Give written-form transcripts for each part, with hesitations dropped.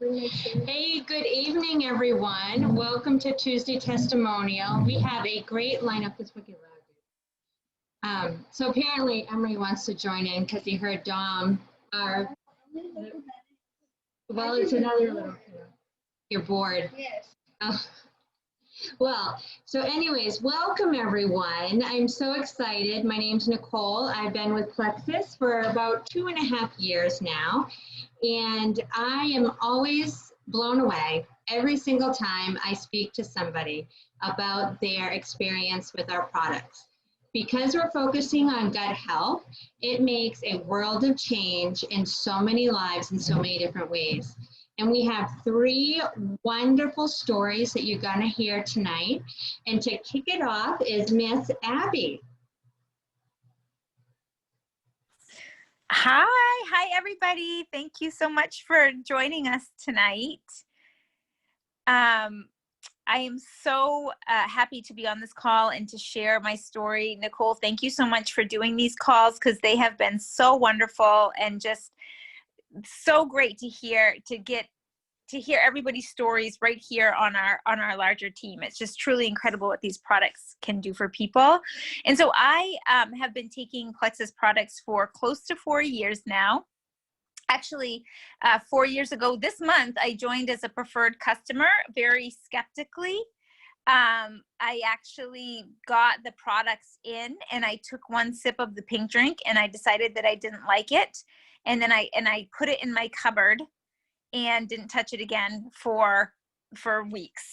Hey, good evening, everyone. Welcome to Tuesday Testimonial. We have a great lineup. This wicked loud. So apparently Emery wants to join in because he heard Dom. Well, it's another little. You're bored. Yes. Oh. Well, so anyways, welcome everyone. I'm so excited. My name's Nicole. I've been with Plexus for about 2.5 years now, and I am always blown away every single time I speak to somebody about their experience with our products. Because we're focusing on gut health, it makes a world of change in so many lives in so many different ways. And we have 3 wonderful stories that you're going to hear tonight. And to kick it off is Miss Abby. Hi everybody. Thank you so much for joining us tonight. I am so happy to be on this call and to share my story. Nicole, thank you so much for doing these calls because they have been so wonderful and just so great to hear everybody's stories right here on our larger team. It's just truly incredible what these products can do for people. And so I have been taking Plexus products for close to 4 years now. Actually, 4 years ago this month, I joined as a preferred customer very skeptically. I actually got the products in and I took 1 sip of the pink drink and I decided that I didn't like it. And then I put it in my cupboard and didn't touch it again for weeks.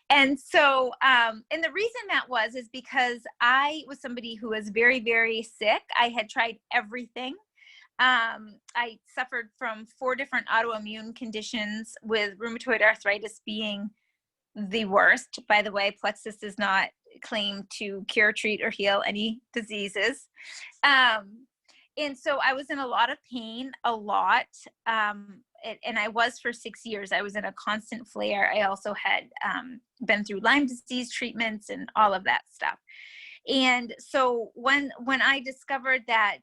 And so, and the reason that is because I was somebody who was very, very sick. I had tried everything. I suffered from 4 different autoimmune conditions, with rheumatoid arthritis being the worst. By the way, Plexus does not claim to cure, treat, or heal any diseases. And so I was in a lot of pain, a lot. And I was for 6 years. I was in a constant flare. I also had been through Lyme disease treatments and all of that stuff. And so when I discovered that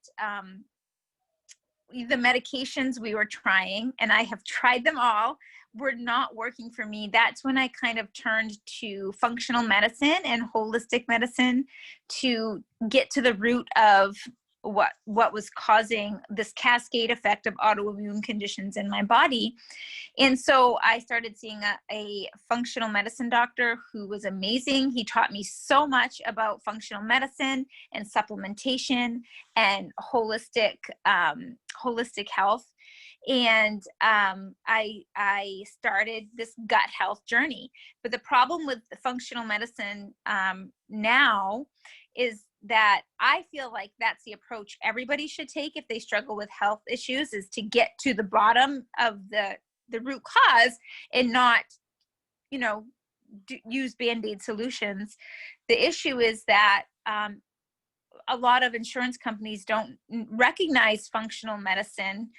the medications we were trying, and I have tried them all, were not working for me, that's when I kind of turned to functional medicine and holistic medicine to get to the root of what was causing this cascade effect of autoimmune conditions in my body. And so I started seeing a functional medicine doctor who was amazing. He taught me so much about functional medicine and supplementation and holistic health. And I started this gut health journey. But the problem with the functional medicine now is that I feel like that's the approach everybody should take if they struggle with health issues, is to get to the bottom of the root cause and not, use Band-Aid solutions. The issue is that a lot of insurance companies don't recognize functional medicine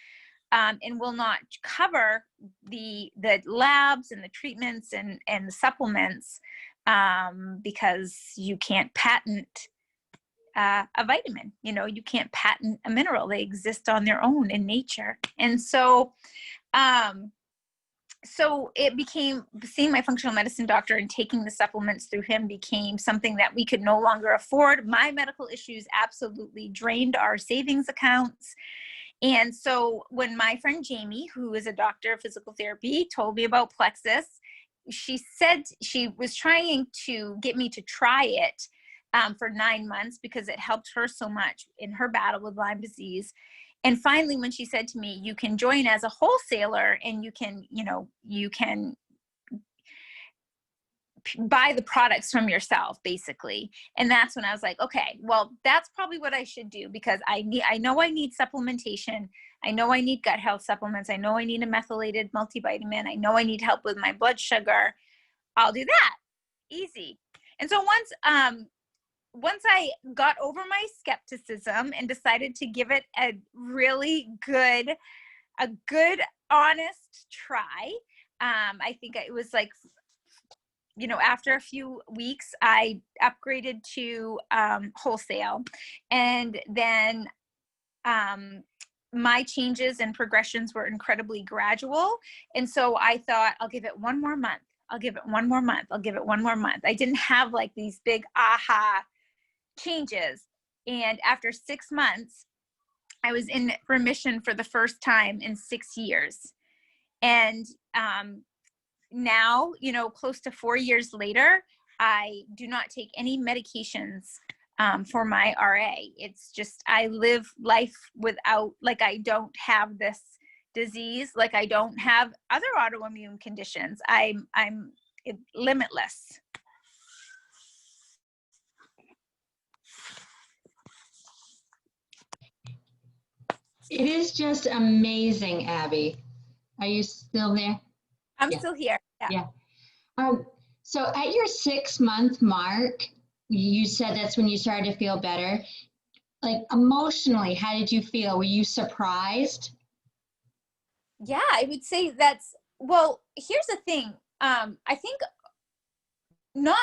and will not cover the labs and the treatments and the supplements because you can't patent a vitamin. You can't patent a mineral. They exist on their own in nature. And so so it became, seeing my functional medicine doctor and taking the supplements through him became something that we could no longer afford. My medical issues absolutely drained our savings accounts. And so when my friend Jamie, who is a doctor of physical therapy, told me about Plexus, she said she was trying to get me to try it for 9 months because it helped her so much in her battle with Lyme disease. And finally, when she said to me, you can join as a wholesaler and you can buy the products from yourself, basically. And that's when I was like, okay, well, that's probably what I should do, because I know I need supplementation. I know I need gut health supplements. I know I need a methylated multivitamin. I know I need help with my blood sugar. I'll do that. Easy. And so once I got over my skepticism and decided to give it a really good, honest try, I think it was like, after a few weeks, I upgraded to wholesale. And then my changes and progressions were incredibly gradual. And so I thought, I'll give it one more month. I'll give it one more month. I'll give it one more month. I didn't have like these big aha changes. And after 6 months, I was in remission for the first time in 6 years. And now, close to 4 years later, I do not take any medications for my RA. It's just, I live life without, like, I don't have this disease, like I don't have other autoimmune conditions. I'm limitless. It is just amazing, Abby. Are you still there? I'm still here. Yeah. So at your 6-month mark, you said that's when you started to feel better. Like emotionally, how did you feel? Were you surprised? Yeah, I would say well, here's the thing. I think not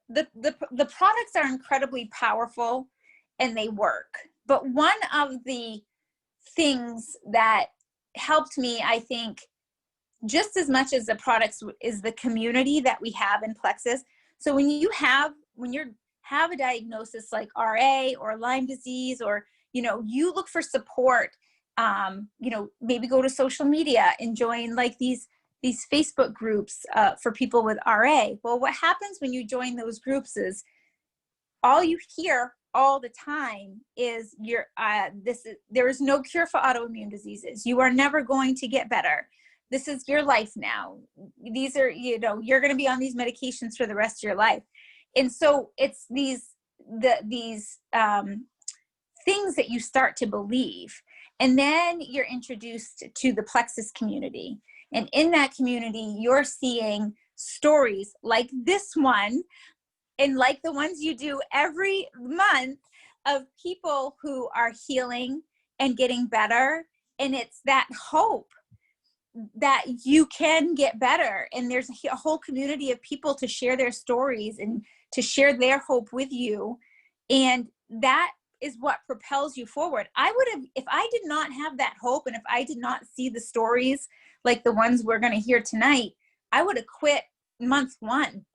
the products are incredibly powerful and they work. But one of the things that helped me, I think, just as much as the products, is the community that we have in Plexus. So when you have a diagnosis like RA or Lyme disease, or, you look for support, maybe go to social media and join like these Facebook groups for people with RA. Well, what happens when you join those groups is all you hear all the time is there is no cure for autoimmune diseases. You are never going to get better. This is your life now. These are, you're going to be on these medications for the rest of your life. And so it's these things that you start to believe. And then you're introduced to the Plexus community. And in that community, you're seeing stories like this one, and like the ones you do every month, of people who are healing and getting better. And it's that hope that you can get better. And there's a whole community of people to share their stories and to share their hope with you. And that is what propels you forward. I would have, if I did not have that hope, and if I did not see the stories like the ones we're going to hear tonight, I would have quit month 1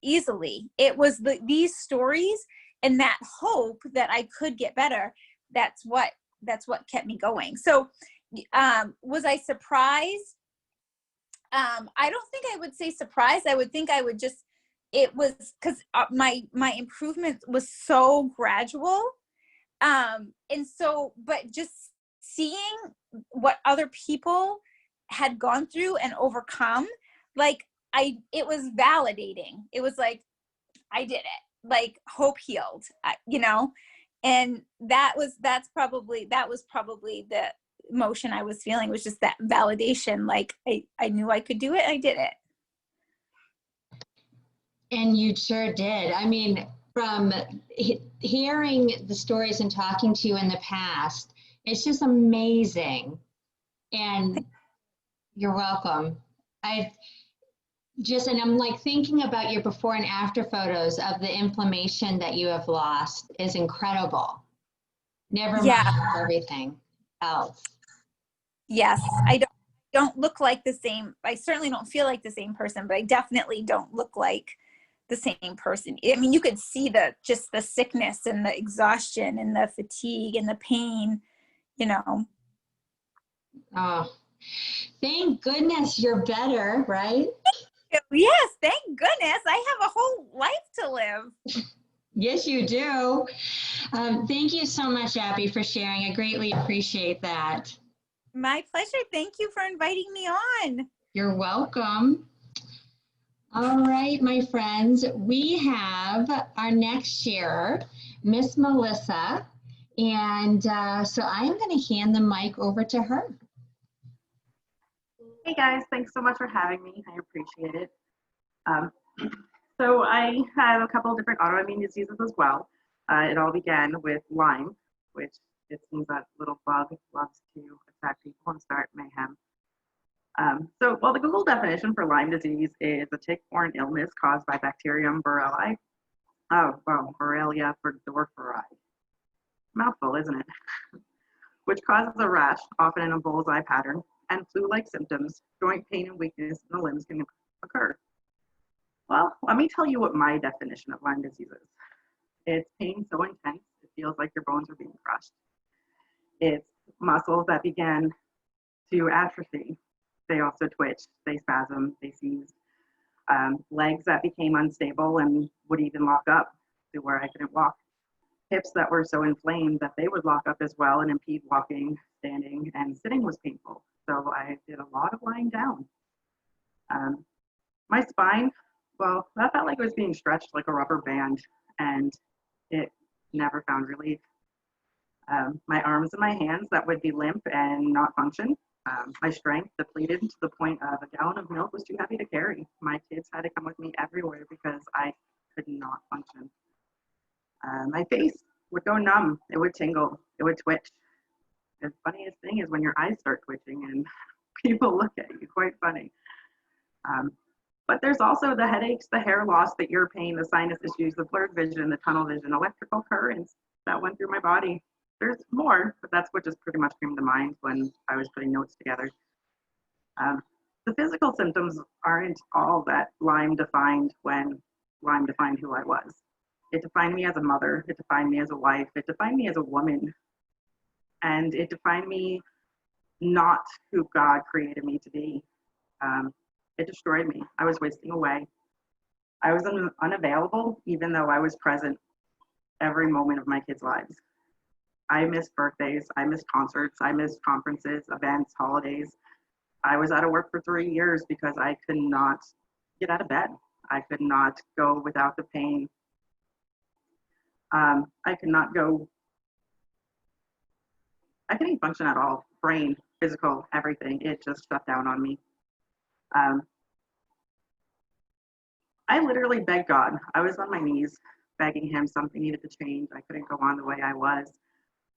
easily. It was these stories and that hope that I could get better. That's what kept me going. So was I surprised? I don't think I would say surprised. I would think I would just, it was because my improvement was so gradual. And so, but just seeing what other people had gone through and overcome, like it was validating. It was like, I did it, like hope healed, and that was probably the emotion I was feeling, was just that validation. Like I knew I could do it. I did it. And you sure did. I mean, from hearing the stories and talking to you in the past, it's just amazing. And you're welcome. And I'm like thinking about your before and after photos of the inflammation that you have lost is incredible. Never mind everything else. Yes, I don't look like the same. I certainly don't feel like the same person, but I definitely don't look like the same person. I mean, you could see just the sickness and the exhaustion and the fatigue and the pain, Oh, thank goodness you're better, right? Yes, thank goodness. I have a whole life to live. Yes, you do. Thank you so much, Abby, for sharing. I greatly appreciate that. My pleasure. Thank you for inviting me on. You're welcome. All right, my friends, we have our next sharer, Miss Melissa, and so I'm going to hand the mic over to her. Hey guys, thanks so much for having me. I appreciate it. So I have a couple of different autoimmune diseases as well. It all began with Lyme, which it seems that little bug loves to attack people and start mayhem. Well, the Google definition for Lyme disease is a tick-borne illness caused by bacterium Borrelia. Borrelia burgdorferi. Mouthful, isn't it? which causes a rash, often in a bullseye pattern, and flu-like symptoms. Joint pain and weakness in the limbs can occur. Well, let me tell you what my definition of Lyme disease is. It's pain so intense, it feels like your bones are being crushed. It's muscles that begin to atrophy. They also twitch, they spasm, they seize. Legs that became unstable and would even lock up to where I couldn't walk. Hips that were so inflamed that they would lock up as well and impede walking, standing, and sitting was painful. So I did a lot of lying down. My spine, well, that felt like it was being stretched like a rubber band, and it never found relief. My arms and my hands that would be limp and not function. My strength depleted to the point of a gallon of milk was too heavy to carry. My kids had to come with me everywhere because I could not function. My face would go numb. It would tingle. It would twitch. The funniest thing is when your eyes start twitching and people look at you, quite funny. But there's also the headaches, the hair loss, the ear pain, the sinus issues, the blurred vision, the tunnel vision, electrical currents that went through my body. There's more, but that's what just pretty much came to mind when I was putting notes together. The physical symptoms aren't all that Lyme defined when Lyme defined who I was. It defined me as a mother, it defined me as a wife, it defined me as a woman, and it defined me not who God created me to be. It destroyed me. I was wasting away. I was unavailable, even though I was present every moment of my kids' lives. I missed birthdays, I missed concerts, I missed conferences, events, holidays. I was out of work for 3 years because I could not get out of bed. I could not go without the pain. I could not go, I couldn't function at all. Brain, physical, everything. It just shut down on me. I literally begged God. I was on my knees begging him something needed to change. I couldn't go on the way I was.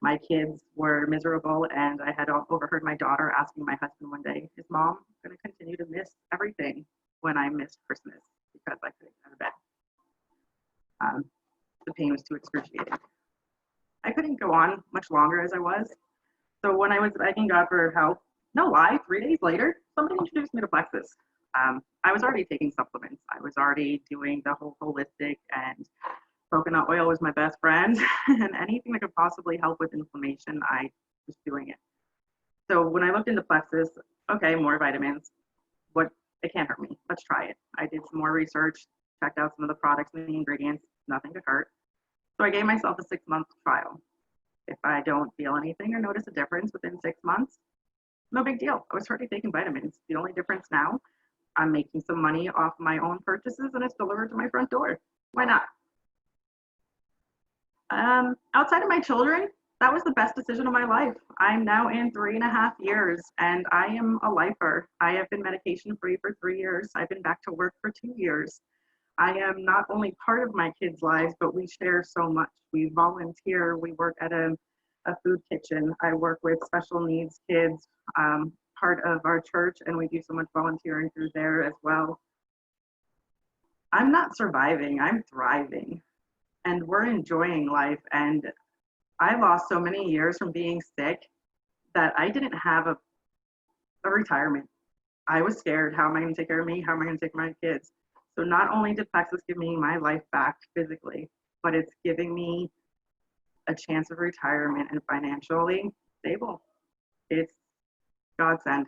My kids were miserable, and I had overheard my daughter asking my husband one day, is Mom going to continue to miss everything when I missed Christmas because I couldn't get out of bed? The pain was too excruciating. I couldn't go on much longer as I was. So when I was begging God for help, no lie, 3 days later, somebody introduced me to Plexus. I was already taking supplements. I was already doing the whole holistic, and coconut oil was my best friend, and anything that could possibly help with inflammation, I was doing it. So when I looked into Plexus, okay, more vitamins. It can't hurt me. Let's try it. I did some more research, checked out some of the products and the ingredients. Nothing could hurt. So I gave myself a 6-month trial. If I don't feel anything or notice a difference within 6 months, no big deal. I was already taking vitamins. The only difference now, I'm making some money off my own purchases and it's delivered to my front door. Why not? Outside of my children, that was the best decision of my life. I'm now in 3.5 years and I am a lifer. I have been medication free for 3 years. I've been back to work for 2 years. I am not only part of my kids' lives, but we share so much. We volunteer, we work at a food kitchen. I work with special needs kids, part of our church, and we do so much volunteering through there as well. I'm not surviving, I'm thriving. And we're enjoying life. And I lost so many years from being sick that I didn't have a retirement. I was scared. How am I going to take care of me? How am I going to take care of my kids? So not only did Plexus give me my life back physically, but it's giving me a chance of retirement and financially stable. It's godsend.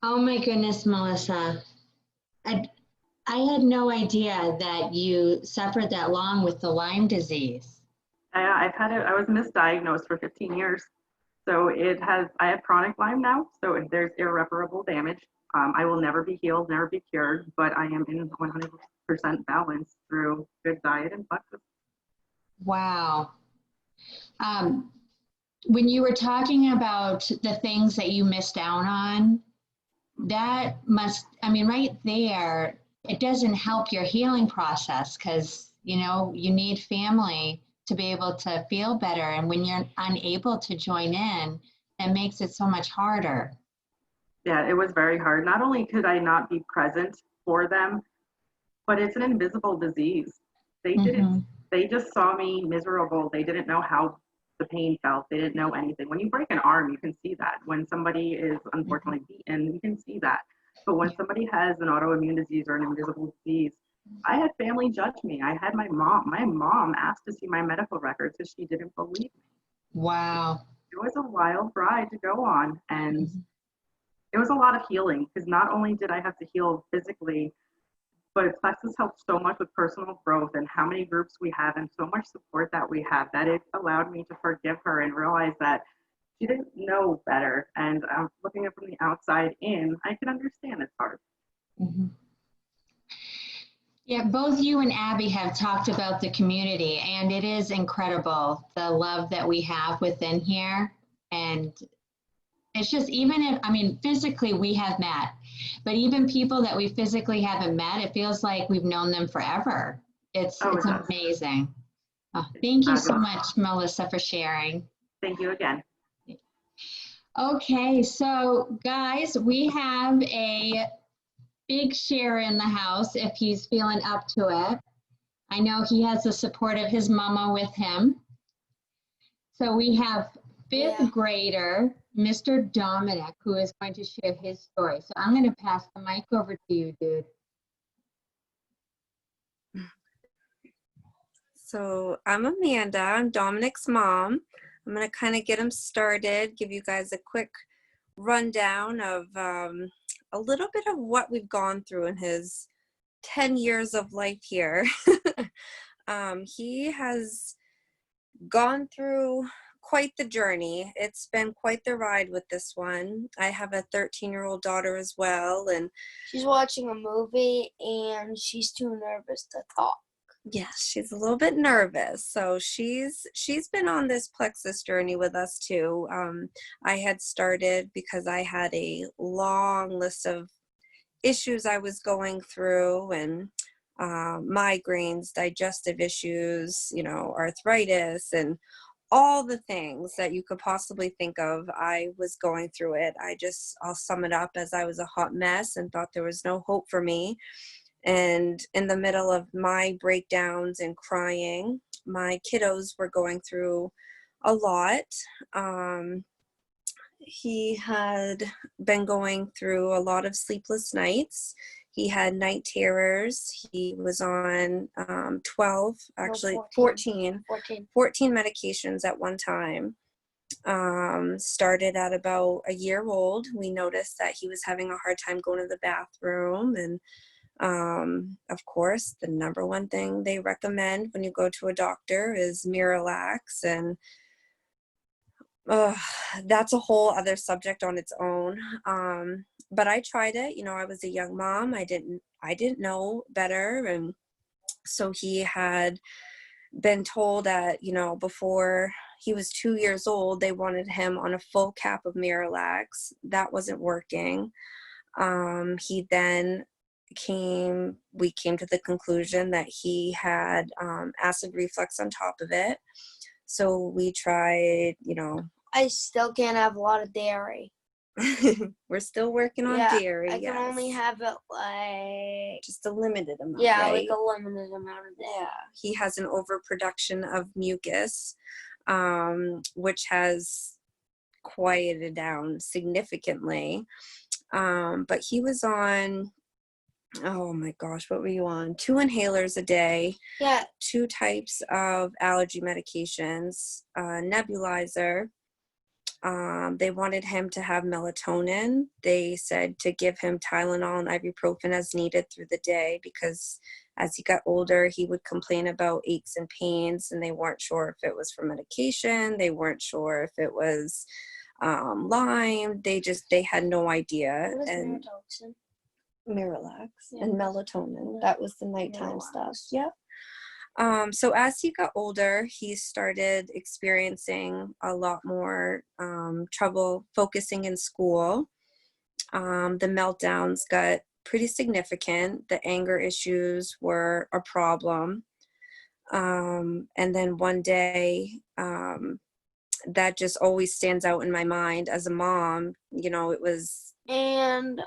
Oh my goodness, Melissa. I had no idea that you suffered that long with the Lyme disease. I was misdiagnosed for 15 years. So I have chronic Lyme now, so there's irreparable damage. I will never be healed, never be cured, but I am in 100% balance through good diet and Plexus. Wow. When you were talking about the things that you missed out on, that must, right there, it doesn't help your healing process because, you need family to be able to feel better. And when you're unable to join in, it makes it so much harder. Yeah, it was very hard. Not only could I not be present for them, but it's an invisible disease. They didn't They just saw me miserable. They didn't know how the pain felt. They didn't know anything. When you break an arm, you can see that. When somebody is unfortunately beaten, you can see that. But when somebody has an autoimmune disease or an invisible disease, I had family judge me. I had my mom. My mom asked to see my medical records because she didn't believe me. Wow. It was a wild ride to go on, and Mhm. it was a lot of healing because not only did I have to heal physically, but Plexus helped so much with personal growth and how many groups we have and so much support that we have that it allowed me to forgive her and realize that she didn't know better. And looking at it from the outside in, I can understand it's hard. Mhm. Yeah, both you and Abby have talked about the community, and it is incredible the love that we have within here. And it's just, even if, I mean, physically we have met, but even people that we physically haven't met, it feels like we've known them forever. It's Oh, it it's does. amazing. Oh, It's thank you so fabulous. much, Melissa, for sharing. Thank you again. Okay, so guys, we have a big share in the house if he's feeling up to it. I know he has the support of his mama with him. So we have fifth grader, Mr. Dominic, who is going to share his story. So I'm going to pass the mic over to you, dude. So I'm Amanda, I'm Dominic's mom. I'm gonna kind of get him started, give you guys a quick rundown of a little bit of what we've gone through in his 10 years of life here. He has gone through quite the journey. It's been quite the ride with this one. I have a 13-year-old daughter as well, and she's watching a movie and she's too nervous to talk. yes, she's a little bit nervous. So she's been on this Plexus journey with us too. I had started because I had a long list of issues I was going through, and migraines, digestive issues, you know, arthritis, and all the things that you could possibly think of. I was going through it. I'll sum it up as I was a hot mess and thought there was no hope for me. And in the middle of my breakdowns and crying, my kiddos were going through a lot. He had been going through a lot of sleepless nights. He had night terrors. He was on 12, actually 14 medications at one time. Started at about a year old. We noticed that he was having a hard time going to the bathroom, and of course, the number one thing they recommend when you go to a doctor is Miralax, and that's a whole other subject on its own. But I tried it. You know, I was a young mom. I didn't know better, and so he had been told that, you know, before he was 2 years old, they wanted him on a full cap of Miralax. That wasn't working. He then we came to the conclusion that he had acid reflux on top of it. So we tried, you know. I still can't have a lot of dairy. We're still working on dairy. I can only have it like just a limited amount. Yeah, right? like a limited amount of dairy. Yeah, he has an overproduction of mucus, which has quieted down significantly. But he was on, oh my gosh, what were you on? 2 inhalers a day. Yeah. 2 types of allergy medications, nebulizer. They wanted him to have melatonin. They said to give him Tylenol and ibuprofen as needed through the day, because as he got older, he would complain about aches and pains, and they weren't sure if it was from medication. They weren't sure if it was Lyme. They had no idea. What is and Miralax? Miralax Yeah. and melatonin. That was the nighttime Miralax. stuff. Yep. So as he got older, he started experiencing a lot more trouble focusing in school. The meltdowns got pretty significant. The anger issues were a problem. And then one day, that just always stands out in my mind as a mom. You know, it was And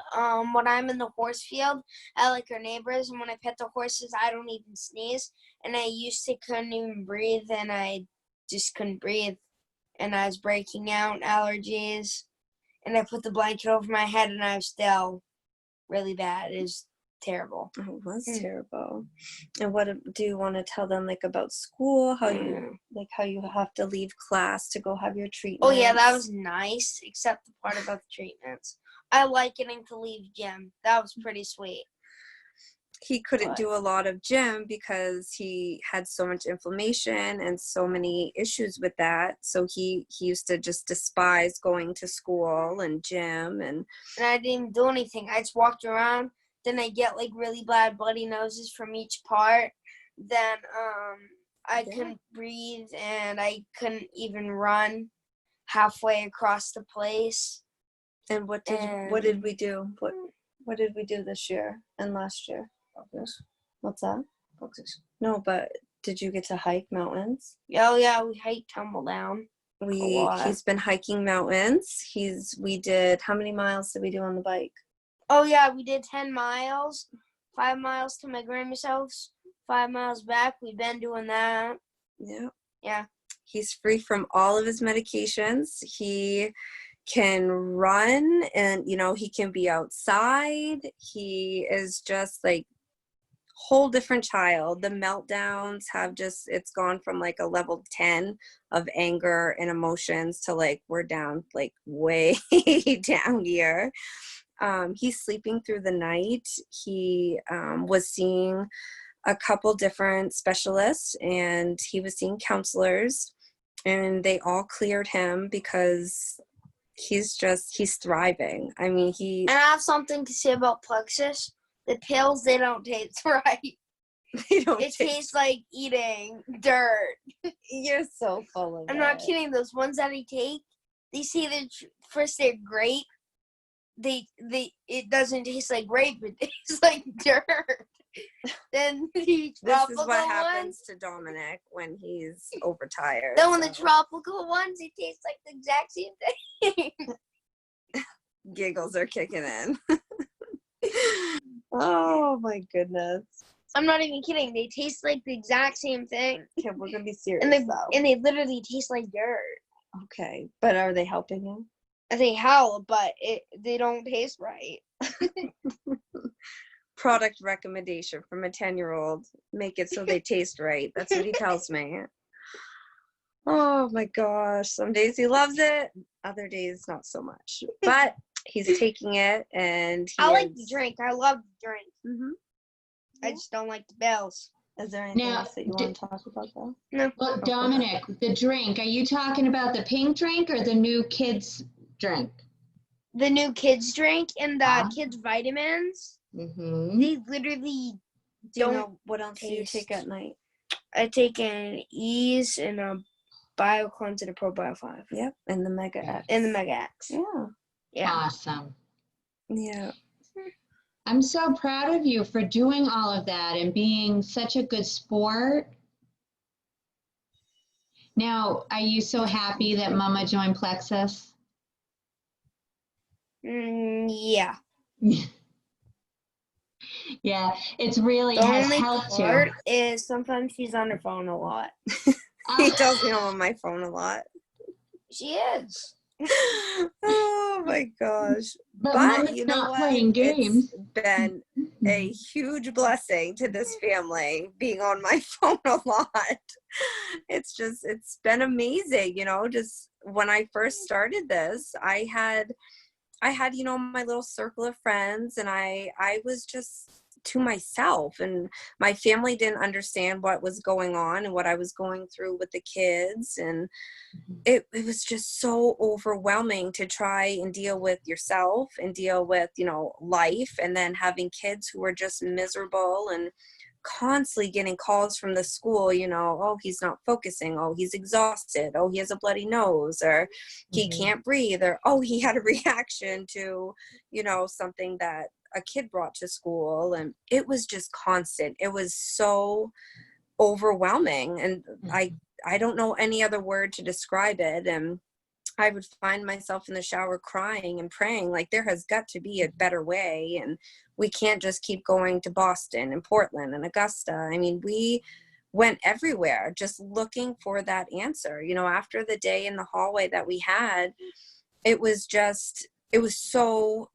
when I'm in the horse field, I like our neighbors. And when I pet the horses, I don't even sneeze. And I used to couldn't even breathe, and I just couldn't breathe. And I was breaking out, allergies. And I put the blanket over my head, and I was still really bad. It was terrible. Oh, it was terrible. And what do you want to tell them, like, about school? How you have to leave class to go have your treatment? Oh yeah, that was nice, except the part about the treatments. I like getting to leave gym. That was pretty sweet. He couldn't do a lot of gym because he had so much inflammation and so many issues with that. So he used to just despise going to school and gym. And I didn't even do anything. I just walked around. Then I get like really bad bloody noses from each part. Then I couldn't breathe, and I couldn't even run halfway across the place. And what did we do? What did we do this year and last year? What's that? No, but did you get to hike mountains? Oh yeah, we hiked Tumble Down. He's been hiking mountains. We did, how many miles did we do on the bike? Oh yeah, we did 10 miles, 5 miles to my grandma's house, 5 miles back. We've been doing that. Yeah. Yeah. He's free from all of his medications. He can run, and he can be outside. He is just like whole different child. The meltdowns have it's gone from like a level 10 of anger and emotions to like we're down like way down here. He's sleeping through the night. He was seeing a couple different specialists, and he was seeing counselors, and they all cleared him because he's thriving. I mean, And I have something to say about Plexus. The pills, they don't taste right. It tastes like eating dirt. You're so full of I'm not kidding. Those ones that I take, they say that first they're grape. It doesn't taste like grape. It tastes like dirt. Then the this is tropical what happens ones, to Dominic when he's overtired. then when the tropical ones, it tastes like the exact same thing. Giggles are kicking in. Oh my goodness. I'm not even kidding. They taste like the exact same thing. Okay, we're gonna be serious And though. they literally taste like dirt. Okay, but are they helping you? They help, but they don't taste right. Product recommendation from a 10-year-old. Make it so they taste right. That's what he tells me. Oh my gosh. Some days he loves it. Other days not so much. But he's taking it, and I like the drink. I love the drink. Mm-hmm. I just don't like the bells. Is there anything else that you want to talk about though? No. Well, Dominic, the drink, are you talking about the pink drink or the new kids drink? The new kids drink and the kids vitamins. Mm-hmm. They literally Do you know what else do you take at night? I take an Ease and a BioCleanse and a ProBio 5. Yep, and the Mega X. And the Mega X. Yeah. Awesome. Yeah. I'm so proud of you for doing all of that and being such a good sport. Now, are you so happy that Mama joined Plexus? Yeah. Yeah, it's really The has only helped part you. is sometimes she's on her phone a lot. He tells me I'm on my phone a lot. She is. Oh my gosh. But But Mama's you know not what? playing games. It's been a huge blessing to this family being on my phone a lot. It's been amazing, just when I first started this, I had, my little circle of friends, and I was just to myself, and my family didn't understand what was going on and what I was going through with the kids. And it was just so overwhelming to try and deal with yourself and deal with, life, and then having kids who were just miserable and constantly getting calls from the school, oh, he's not focusing, oh, he's exhausted, oh, he has a bloody nose, or he can't breathe, or oh, he had a reaction to, something that a kid brought to school. And it was just constant. It was so overwhelming, and I don't know any other word to describe it. And I would find myself in the shower crying and praying, like, there has got to be a better way. And we can't just keep going to Boston and Portland and Augusta. I mean, we went everywhere just looking for that answer. You know, after the day in the hallway that we had, it was so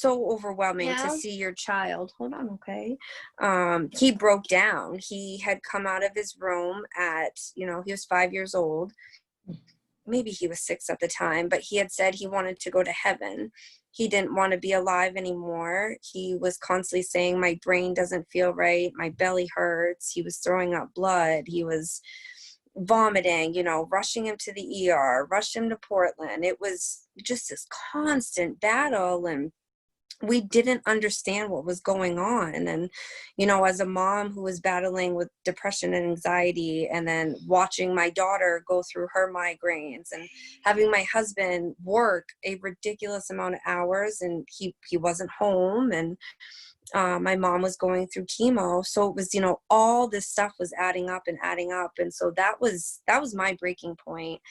overwhelming to see your child. Hold on, okay. He broke down. He had come out of his room at, you know, he was 5 years old. Maybe he was 6 at the time, but he had said he wanted to go to heaven. He didn't want to be alive anymore. He was constantly saying, my brain doesn't feel right. My belly hurts. He was throwing up blood. He was vomiting, you know, rushing him to the ER, rushed him to Portland. It was just this constant battle, and we didn't understand what was going on. And, you know, as a mom who was battling with depression and anxiety, and then watching my daughter go through her migraines, and having my husband work a ridiculous amount of hours, and he wasn't home, and my mom was going through chemo. So it was, you know, all this stuff was adding up. And so that was my breaking point,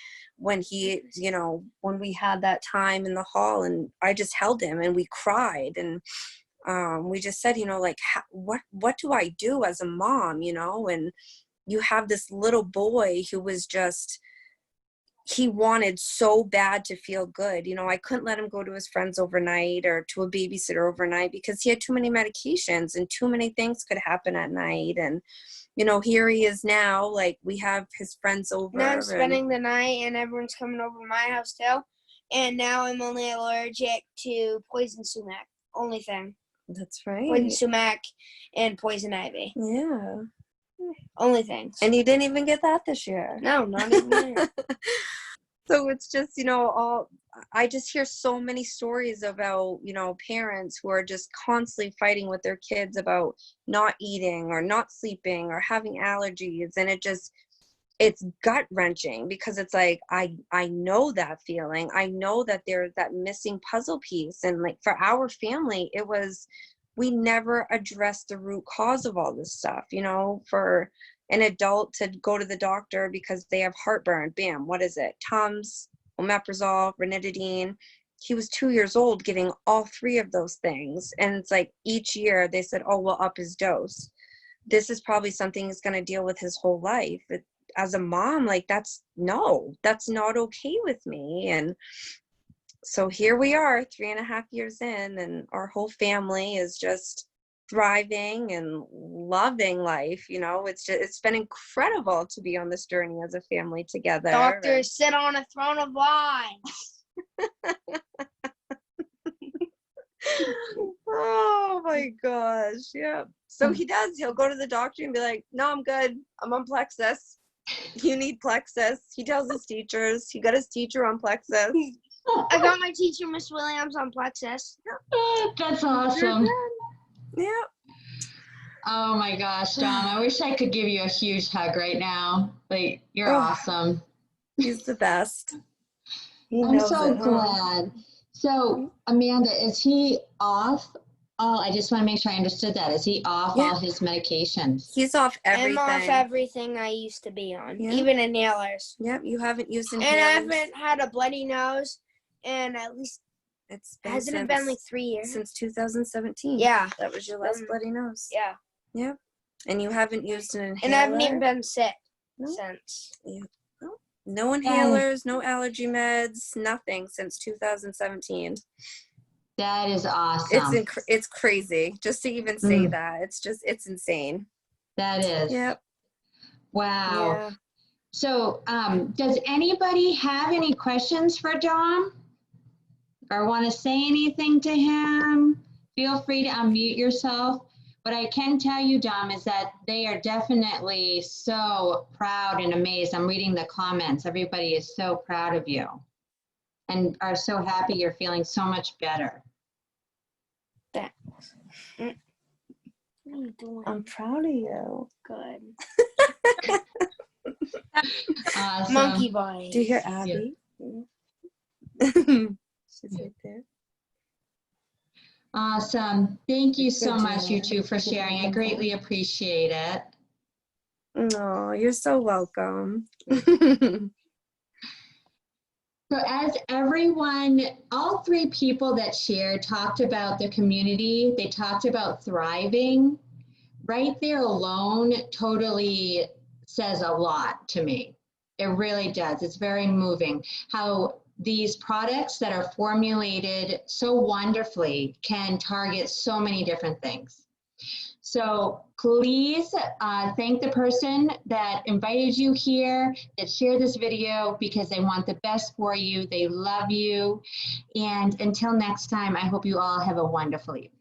when he, you know, when we had that time in the hall, and I just held him and we cried, and we just said, you know, like, what do I do as a mom, you know? And you have this little boy who was just, he wanted so bad to feel good. You know, I couldn't let him go to his friends overnight or to a babysitter overnight, because he had too many medications and too many things could happen at night. And, you know, here he is now, like, we have his friends over. Now I'm spending the night, and everyone's coming over to my house too. And now I'm only allergic to poison sumac. Only thing. That's right. Poison sumac and poison ivy. Yeah. Only things. And you didn't even get that this year. No, not even there. So it's just, you know, I just hear so many stories about, you know, parents who are just constantly fighting with their kids about not eating or not sleeping or having allergies. And it's gut wrenching, because it's like, I know that feeling. I know that there's that missing puzzle piece. And like, for our family, we never addressed the root cause of all this stuff. You know, for an adult to go to the doctor because they have heartburn, bam, what is it? Tums, omeprazole, ranitidine. He was 2 years old getting all 3 of those things. And it's like, each year they said, oh, we'll up his dose. This is probably something he's going to deal with his whole life. As a mom, like, that's not okay with me. And so here we are 3.5 years in, and our whole family is just thriving and loving life. You know, it's been incredible to be on this journey as a family together. Doctors sit on a throne of lies. Oh my gosh. Yeah. So he'll go to the doctor and be like, no, I'm good. I'm on Plexus. You need Plexus. He tells his teachers. He got his teacher on Plexus. I got my teacher, Miss Williams, on Plexus. That's awesome. Yeah. Oh my gosh, Dom, I wish I could give you a huge hug right now. Like, you're awesome. He's the best. I'm so glad. So, Amanda, is he off? Oh, I just want to make sure I understood that. Is he off all his medications? He's off everything. I'm off everything I used to be on, Yeah. even inhalers. Yep, you haven't used inhalers. And I haven't had a bloody nose, and at least hasn't it been like 3 years? Since 2017. Yeah. That was your last bloody nose. Yeah. Yep. And you haven't used an inhaler? And I haven't even been sick since. Yeah. No inhalers, no allergy meds, nothing since 2017. That is awesome. It's crazy just to even say that. It's insane. That is. Yep. Wow. Yeah. So, does anybody have any questions for Dom or want to say anything to him? Feel free to unmute yourself. What I can tell you, Dom, is that they are definitely so proud and amazed. I'm reading the comments. Everybody is so proud of you and are so happy you're feeling so much better. Thanks. What are you doing? I'm proud of you. Good. Awesome. Monkey body. Do you hear Abby? Yeah. She's right there. Awesome. Thank you so much, you two, for sharing. I greatly appreciate it. Oh, you're so welcome. So as everyone, all three people that shared talked about the community, they talked about thriving. Right there alone totally says a lot to me. It really does. It's very moving how these products that are formulated so wonderfully can target so many different things. So please thank the person that invited you here, that shared this video, because they want the best for you. They love you. And until next time, I hope you all have a wonderful evening.